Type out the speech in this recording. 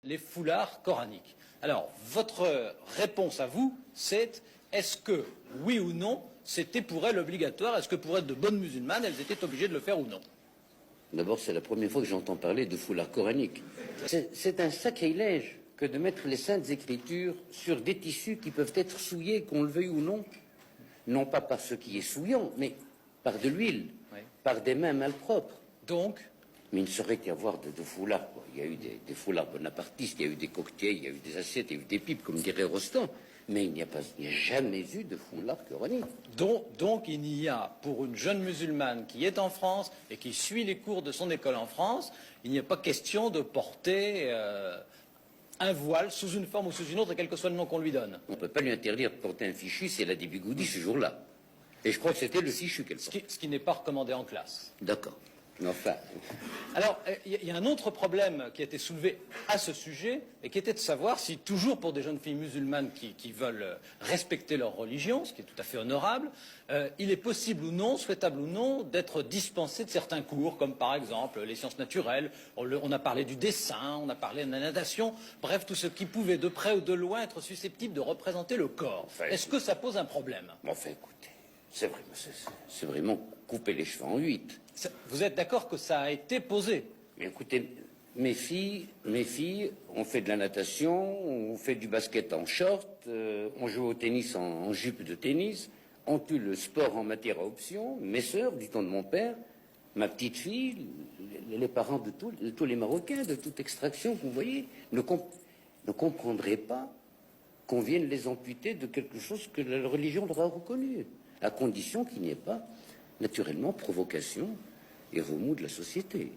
les foulards coraniques. Alors, votre réponse à vous, c'est est-ce que, oui ou non, c'était pour elles obligatoire? Est-ce que pour être de bonnes musulmanes, elles étaient obligées de le faire ou non? D'abord, c'est la première fois que j'entends parler de foulard coranique. C'est un sacrilège que de mettre les saintes écritures sur des tissus qui peuvent être souillés, qu'on le veuille ou non. Non pas par ce qui est souillant, mais par de l'huile, oui, par des mains malpropres. Donc, mais il ne saurait y avoir de foulards, quoi. Il y a eu des foulards bonapartistes, il y a eu des cocktails, il y a eu des assiettes, il y a eu des pipes, comme dirait Rostand. Mais il n'y a jamais eu de foulard coranique. Donc il n'y a, pour une jeune musulmane qui est en France et qui suit les cours de son école en France, il n'y a pas question de porter un voile sous une forme ou sous une autre, quel que soit le nom qu'on lui donne. On ne peut pas lui interdire de porter un fichu si elle a des bigoudis ce jour-là. Et je crois que c'était le fichu qu'elle portait. Ce qui n'est pas recommandé en classe. D'accord. Enfin. Alors, il y a un autre problème qui a été soulevé à ce sujet, et qui était de savoir si, toujours pour des jeunes filles musulmanes qui veulent respecter leur religion, ce qui est tout à fait honorable, il est possible ou non, souhaitable ou non, d'être dispensé de certains cours, comme par exemple les sciences naturelles, on a parlé du dessin, on a parlé de la natation, bref, tout ce qui pouvait de près ou de loin être susceptible de représenter le corps. Enfin, est-ce que ça pose un problème? Enfin, écoutez, c'est vraiment couper les cheveux en 8. Vous êtes d'accord que ça a été posé? Mais écoutez, mes filles, on fait de la natation, on fait du basket en short, on joue au tennis en jupe de tennis, on tue le sport en matière à option. Mes sœurs, du temps de mon père, ma petite fille, les parents de tous les Marocains, de toute extraction que vous voyez, ne comprendraient pas qu'on vienne les amputer de quelque chose que la religion leur a reconnu, à condition qu'il n'y ait pas, naturellement, provocation et remous de la société.